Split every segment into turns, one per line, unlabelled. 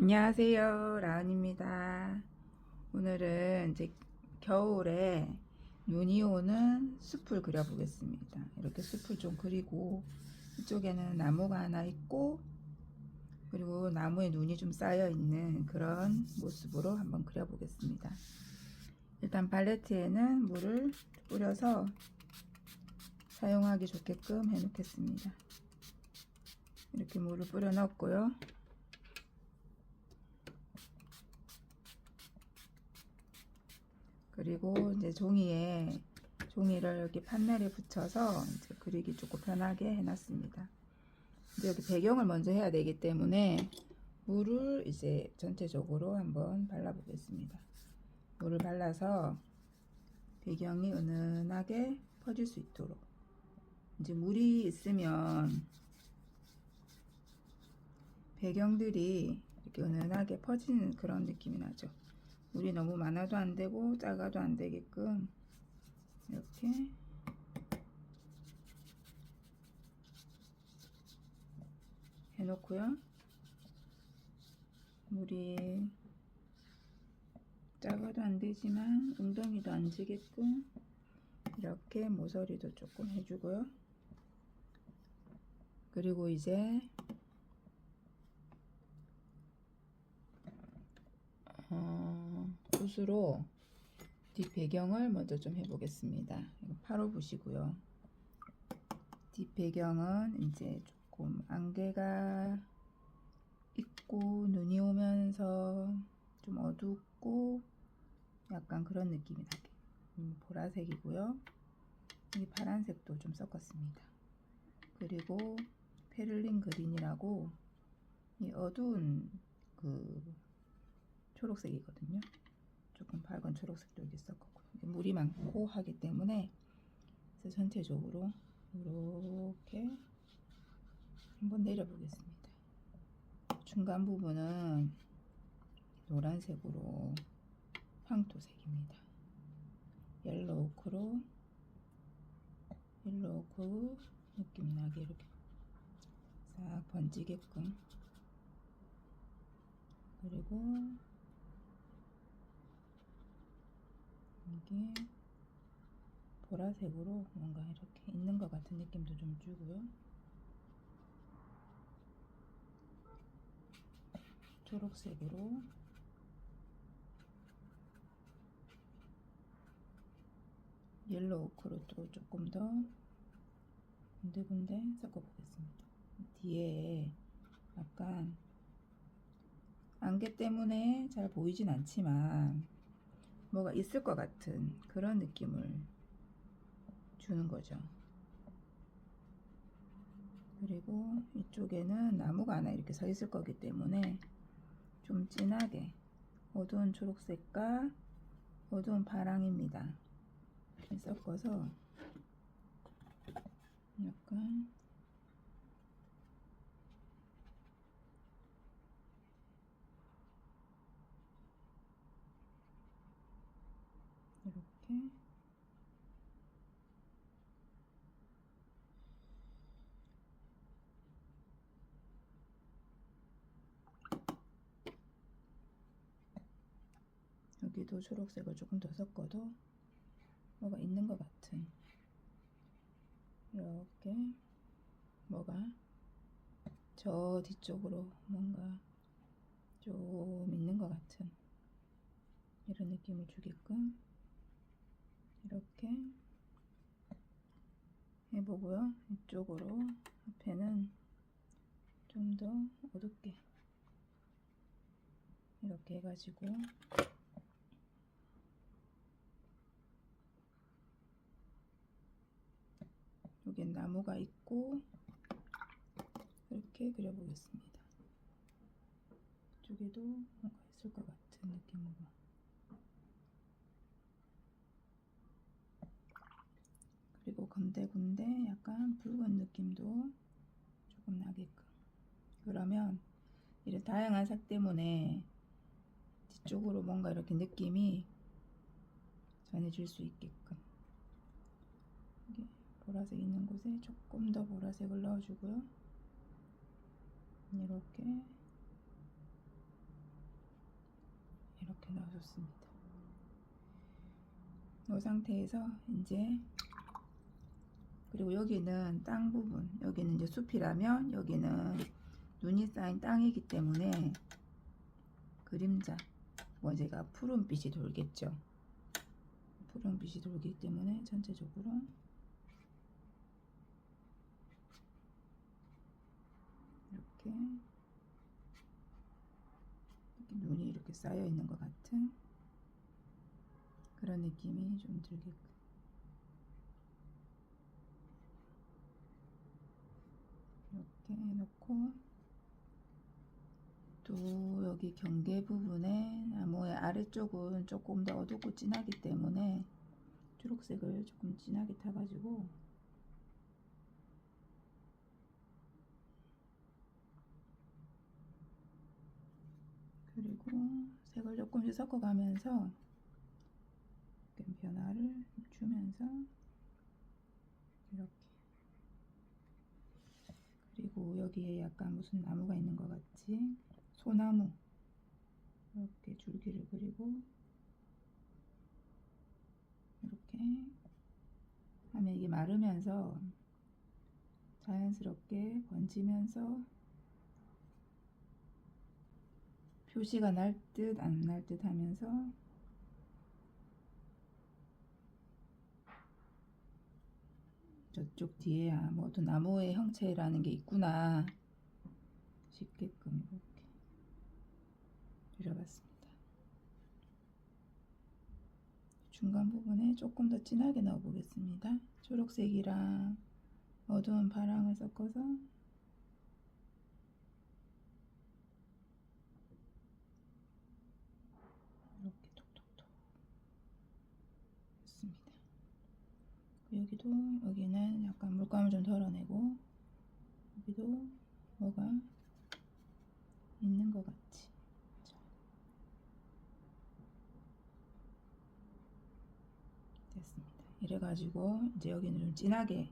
안녕하세요, 라은입니다. 오늘은 이제 겨울에 눈이 오는 숲을 그려보겠습니다. 이렇게 숲을 좀 그리고 이쪽에는 나무가 하나 있고 그리고 나무에 눈이 좀 쌓여 있는 그런 모습으로 한번 그려보겠습니다. 일단 팔레트에는 물을 뿌려서 사용하기 좋게끔 해 놓겠습니다. 이렇게 물을 뿌려 넣었고요. 그리고 이제 종이를 이렇게 판넬에 붙여서 이제 그리기 조금 편하게 해놨습니다. 이제 여기 배경을 먼저 해야 되기 때문에 물을 이제 전체적으로 한번 발라보겠습니다. 물을 발라서 배경이 은은하게 퍼질 수 있도록. 이제 물이 있으면 배경들이 이렇게 은은하게 퍼지는 그런 느낌이 나죠. 물이 너무 많아도 안 되고 작아도 안 되게끔 이렇게 해놓고요. 물이 작아도 안 되지만 웅덩이도 안 지게끔 이렇게 모서리도 조금 해주고요. 그리고 이제 붓으로 뒷 배경을 먼저 좀 해보겠습니다. 이거 8호 붓이고요. 뒷 배경은 이제 조금 안개가 있고 눈이 오면서 좀 어둡고 약간 그런 느낌이 나게 보라색이고요. 이 파란색도 좀 섞었습니다. 그리고 페를린 그린이라고 이 어두운 그 초록색이거든요. 조금 밝은 초록색도 여기 섞었고요. 물이 많고 하기 때문에 그래서 전체적으로 이렇게 한번 내려보겠습니다. 중간 부분은 노란색으로 황토색입니다. 옐로우 오크로 느낌 나게 이렇게 싹 번지게끔. 그리고 이게 보라색으로 뭔가 이렇게 있는 것 같은 느낌도 좀 주고요. 초록색으로 옐로우 오크로 또 조금 더 군데군데 섞어 보겠습니다. 뒤에 약간 안개 때문에 잘 보이진 않지만 뭐가 있을 것 같은 그런 느낌을 주는 거죠. 그리고 이쪽에는 나무가 하나 이렇게 서 있을 거기 때문에 좀 진하게 어두운 초록색과 어두운 파랑입니다. 섞어서 약간 이렇게 여기도 초록색을 조금 더 섞어도 뭐가 있는 것 같은 이렇게 뭐가 저 뒤쪽으로 뭔가 좀 있는 것 같은 이런 느낌을 주게끔 이렇게 해보고요. 이쪽으로 앞에는 좀 더 어둡게 이렇게 해가지고 여긴 나무가 있고 이렇게 그려보겠습니다. 이쪽에도 뭔가 있을 것 같은 느낌으로. 그리고 군데군데 약간 붉은 느낌도 조금 나게끔. 그러면 이런 다양한 색 때문에 뒤쪽으로 뭔가 이렇게 느낌이 전해질 수 있게끔 이게 보라색 있는 곳에 조금 더 보라색을 넣어주고요. 이렇게 좋습니다. 이 상태에서 이제 그리고 여기는 땅 부분, 여기는 이제 숲이라면 여기는 눈이 쌓인 땅이기 때문에 그림자 원재가 푸른빛이 돌겠죠. 푸른빛이 돌기 때문에 전체적으로 이렇게 눈이 이렇게 쌓여 있는 것 같은 그런 느낌이 좀 들게끔 이렇게 해놓고, 또 여기 경계 부분에 나무의 아래쪽은 조금 더 어둡고 진하기 때문에 초록색을 조금 진하게 타가지고 그리고 색을 조금씩 섞어가면서 변화를 주면서 이렇게, 그리고 여기에 약간 무슨 나무가 있는 것 같지? 소나무 이렇게 줄기를 그리고 이렇게 하면 이게 마르면서 자연스럽게 번지면서 표시가 날 듯 안 날 듯 하면서 저쪽 뒤에 뭐 또 나무의 형체라는 게 있구나 싶게끔 이렇게 그려봤습니다. 중간 부분에 조금 더 진하게 넣어 보겠습니다. 초록색이랑 어두운 파랑을 섞어서 이렇게 톡톡톡 했습니다. 여기도, 여기는 약간 물감을 좀 덜어내고 여기도 뭐가 있는 것 같이. 자, 됐습니다. 이래가지고 이제 여기는 좀 진하게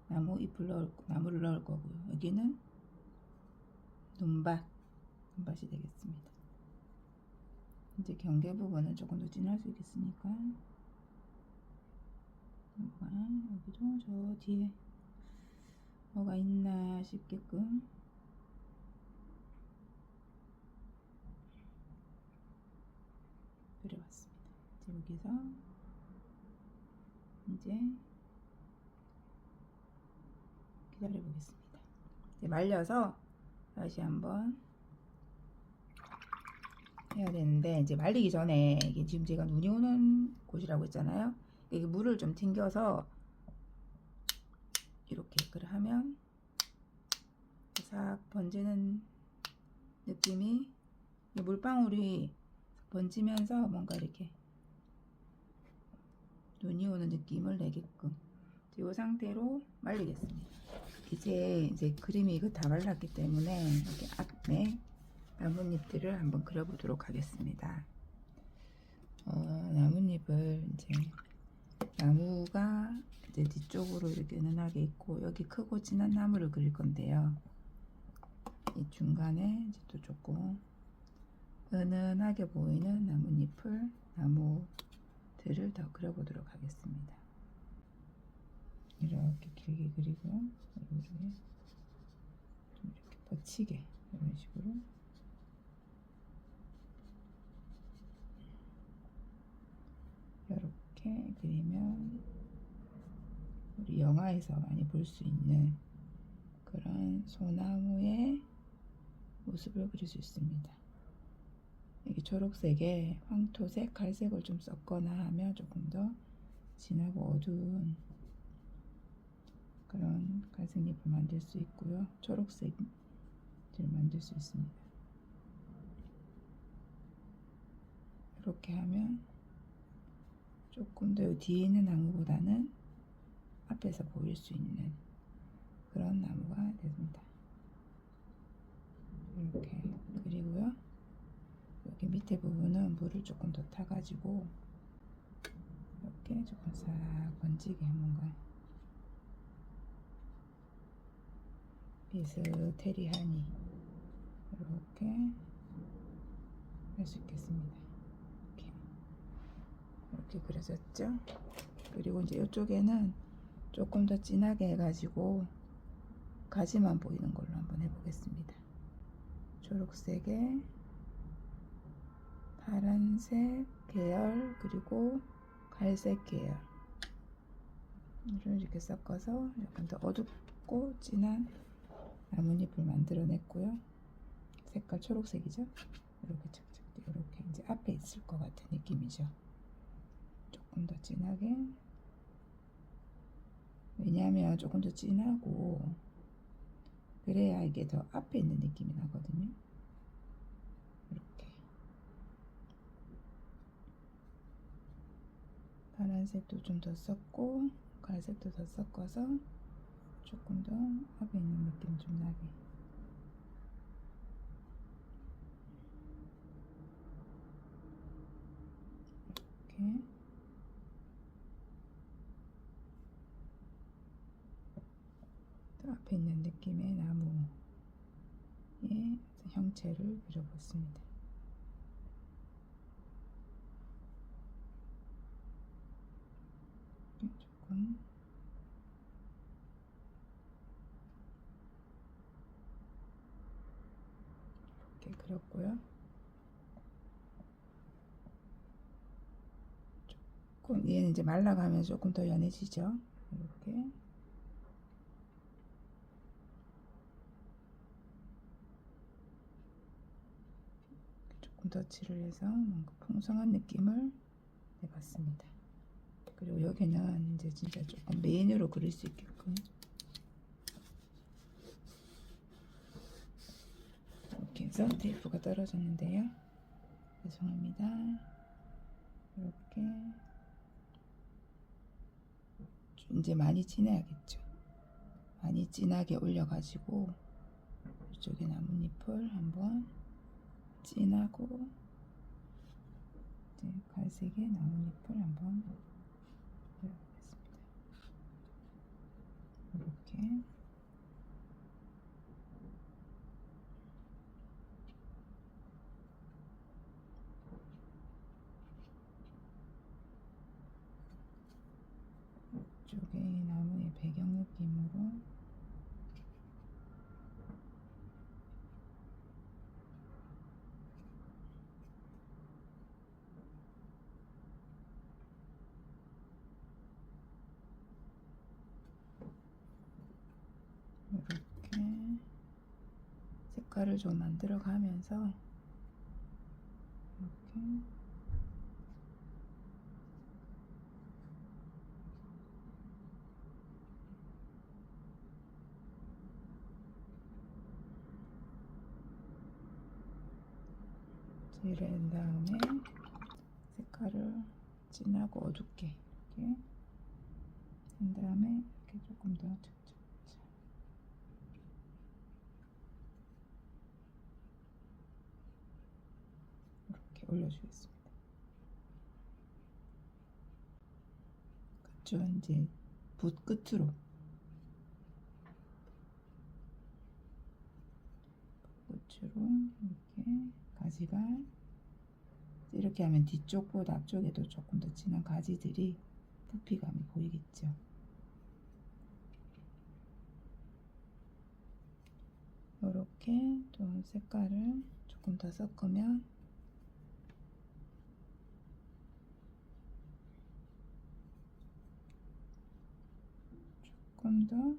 나무를 넣을 거고요. 여기는 눈밭이 되겠습니다. 이제 경계 부분은 조금 더 진할 수 있겠으니까 여기도 저 뒤에 뭐가 있나 싶게끔 그려봤습니다. 이제 여기서 이제 기다려 보겠습니다. 이제 말려서 다시 한번 해야 되는데, 이제 말리기 전에 이게 지금 제가 눈이 오는 곳이라고 했잖아요. 이게 물을 좀 튕겨서 이렇게 하면 싹 번지는 느낌이, 물방울이 번지면서 뭔가 이렇게 눈이 오는 느낌을 내게끔 이 상태로 말리겠습니다. 이제 그림이 이거 다 말랐기 때문에 여기 앞에 나뭇잎들을 한번 그려보도록 하겠습니다. 나뭇잎을 이제 나무가 이제 뒤쪽으로 이렇게 은은하게 있고 여기 크고 진한 나무를 그릴 건데요. 이 중간에 이제 또 조금 은은하게 보이는 나무들을 더 그려보도록 하겠습니다. 이렇게 길게 그리고 이렇게 좀 이렇게 뻗치게 이런 식으로 이렇게 그리면 우리 영화에서 많이 볼 수 있는 그런 소나무의 모습을 그릴 수 있습니다. 여기 초록색에 황토색, 갈색을 좀 섞거나 하면 조금 더 진하고 어두운 그런 갈색잎을 만들 수 있고요. 초록색을 만들 수 있습니다. 이렇게 하면 조금 더 뒤에 있는 나무보다는 앞에서 보일 수 있는 그런 나무가 됩니다. 이렇게 그리고요. 여기 밑에 부분은 물을 조금 더 타가지고 이렇게 조금 싹 번지게 뭔가 비스테리하니 이렇게 할 수 있겠습니다. 이렇게. 이렇게 그려졌죠. 그리고 이제 이쪽에는 조금 더 진하게 해가지고 가지만 보이는 걸로 한번 해보겠습니다. 초록색에 파란색 계열 그리고 갈색 계열을 이렇게 섞어서 약간 더 어둡고 진한 나뭇잎을 만들어냈고요. 색깔 초록색이죠. 이렇게 착착 이렇게 이제 앞에 있을 것 같은 느낌이죠. 조금 더 진하게, 왜냐하면 조금 더 진하고 그래야 이게 더 앞에 있는 느낌이 나거든요. 이렇게 파란색도 좀 더 썼고 갈색도 더 섞어서 조금 더 앞에 있는 느낌 좀 나게. 이렇게 또 앞에 있는 느낌의 나무의 형체를 그려봤습니다. 조금 이렇게 그렸고요. 조금 얘는 이제 말라가면 조금 더 연해지죠. 이렇게 조금 덧칠을 해서 뭔가 풍성한 느낌을 내봤습니다. 그리고 여기는 이제 진짜 조금 메인으로 그릴 수 있게끔 이렇게 해서 테이프가 떨어졌는데요. 죄송합니다. 이렇게 이제 많이 진해야겠죠. 많이 진하게 올려가지고 이쪽에 나뭇잎을 한번 진하고 이제 갈색의 나뭇잎을 한번 그려보겠습니다. 이렇게 이쪽에 나무의 배경 느낌으로 이렇게 색깔을 좀 만들어 가면서 이렇게 칠한 다음에 색깔을 진하고 어둡게 이렇게 한 다음에 이렇게 조금 더 이렇게 올려주겠습니다. 그쵸? 이제 붓 끝으로 이렇게 가지가 이렇게 하면 뒤쪽보다 앞쪽에도 조금 더 진한 가지들이 부피감이 보이겠죠. 이렇게 또 색깔을 조금 더 섞으면 조금 더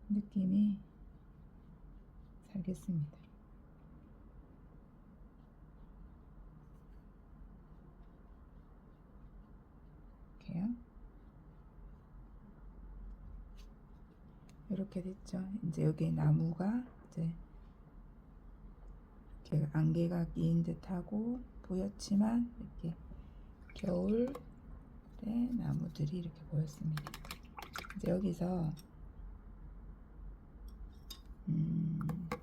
느낌이 살겠습니다. 이렇게요. 이렇게 됐죠. 이제 여기 나무가 이제 이렇게 안개가 낀 듯하고 보였지만 이렇게 겨울에 나무들이 이렇게 보였습니다. 이제 여기서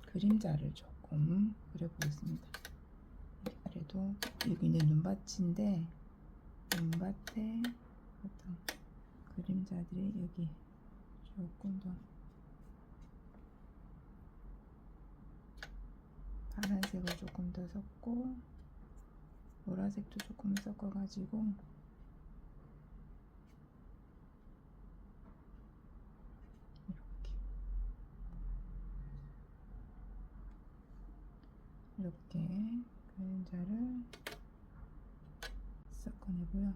그림자를 조금 그려보겠습니다. 그래도 여기는 눈밭인데 눈밭에 어떤 그림자들이 여기 조금 더 파란색을 조금 더 섞고 보라색도 조금 섞어가지고 이렇게 그림자를 섞어내고요.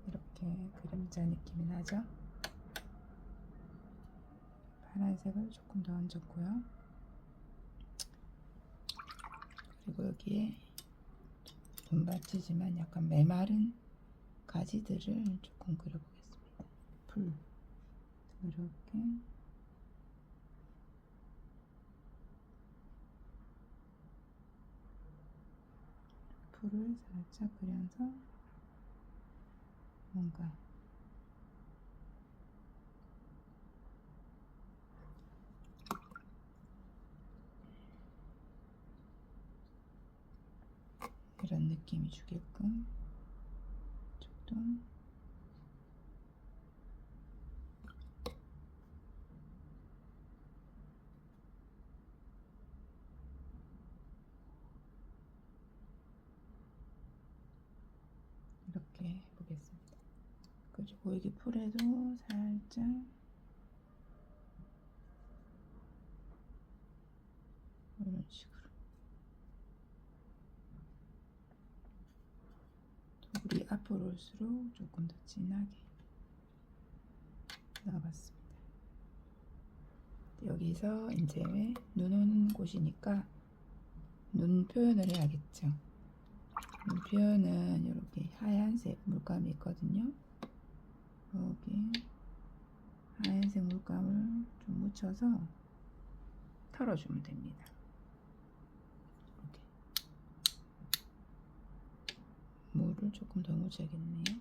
이렇게 그림자 느낌이 나죠? 파란색을 조금 더 얹었고요. 그리고 여기에 돈밭이지만 약간 메마른 가지들을 조금 그려보겠습니다. 풀 이렇게 풀을 살짝 그려서 뭔가 이런 느낌이 주게끔 이쪽도 이렇게 해보겠습니다. 그리고 여기 풀에도 살짝 이런 식으로 돌이 앞으로 올수록 조금 더 진하게 나와봤습니다. 여기서 이제 눈 오는 곳이니까 눈 표현을 해야겠죠. 눈 표현은 이렇게 하얀색 물감이 있거든요. 여기 하얀색 물감을 좀 묻혀서 털어주면 됩니다. 이렇게 물을 조금 더 묻혀야겠네요.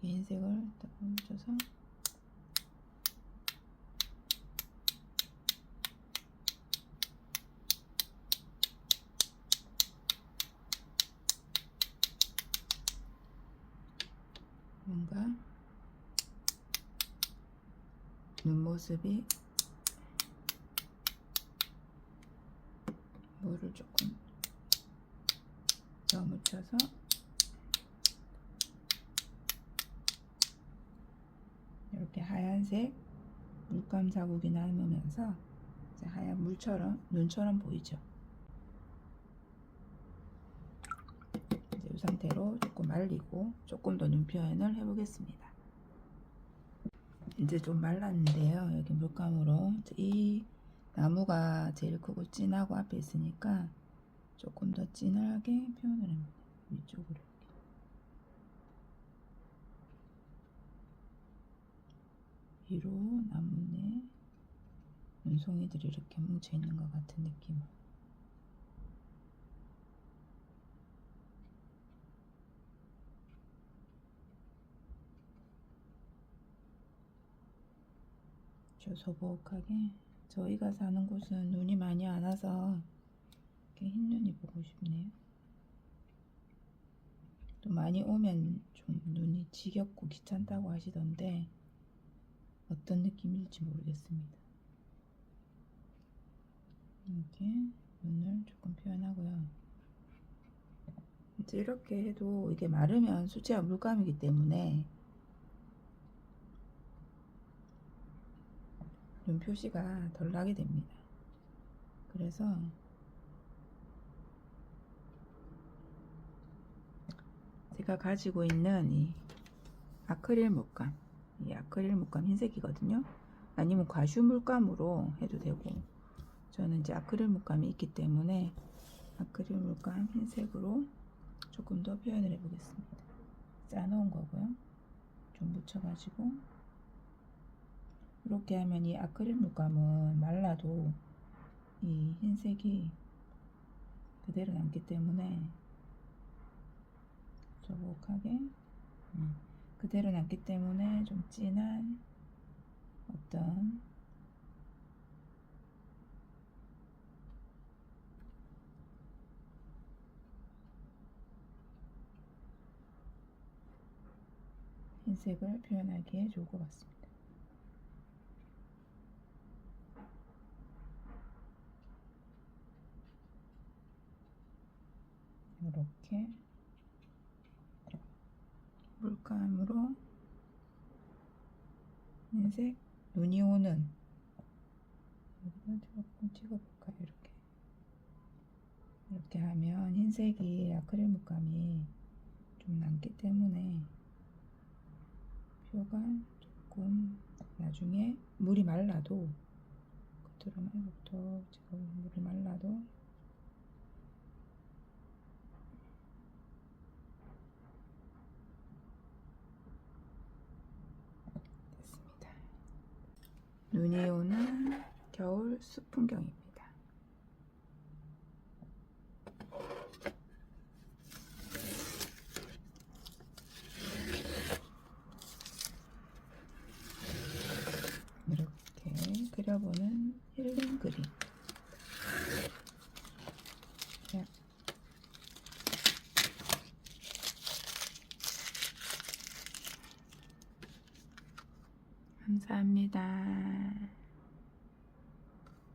흰색을 딱 묻혀서 뭔가 눈모습이 물을 조금 더 묻혀서 이렇게 하얀색 물감 자국이 남으면서 이제 하얀 물처럼 눈처럼 보이죠. 이제 이 상태로 조금 말리고 조금 더 눈 표현을 해보겠습니다. 이제 좀 말랐는데요. 여기 물감으로 이 나무가 제일 크고 진하고 앞에 있으니까 조금 더 진하게 표현을 합니다. 위쪽으로 위로 나무에 눈송이들이 이렇게 뭉쳐 있는 것 같은 느낌으로 소복하게. 저희가 사는 곳은 눈이 많이 안 와서 이렇게 흰 눈이 보고 싶네요. 또 많이 오면 좀 눈이 지겹고 귀찮다고 하시던데 어떤 느낌일지 모르겠습니다. 이렇게 눈을 조금 표현하고요. 이제 이렇게 해도 이게 마르면 수채화 물감이기 때문에 눈 표시가 덜 나게 됩니다. 그래서 제가 가지고 있는 이 아크릴 물감, 이 아크릴 물감 흰색이거든요. 아니면 과슈 물감으로 해도 되고, 저는 이제 아크릴 물감이 있기 때문에 아크릴 물감 흰색으로 조금 더 표현을 해 보겠습니다. 짜놓은 거고요. 좀 묻혀가지고 이렇게 하면 이 아크릴 물감은 말라도 이 흰색이 그대로 남기 때문에 소복하게 그대로 남기 때문에 좀 진한 어떤 흰색을 표현하기에 좋을 것 같습니다. 이렇게 물감으로 흰색 눈이 오는 여기다 조금 찍어볼까요? 이렇게 하면 흰색이 아크릴 물감이 좀 남기 때문에 표가 조금 나중에 물이 말라도 겉으로 말부터 제가 물이 말라도 됐습니다. 눈이 오는 겨울 숲 풍경입니다. 이렇게 그려보는 힐링 그림. 자, 감사합니다.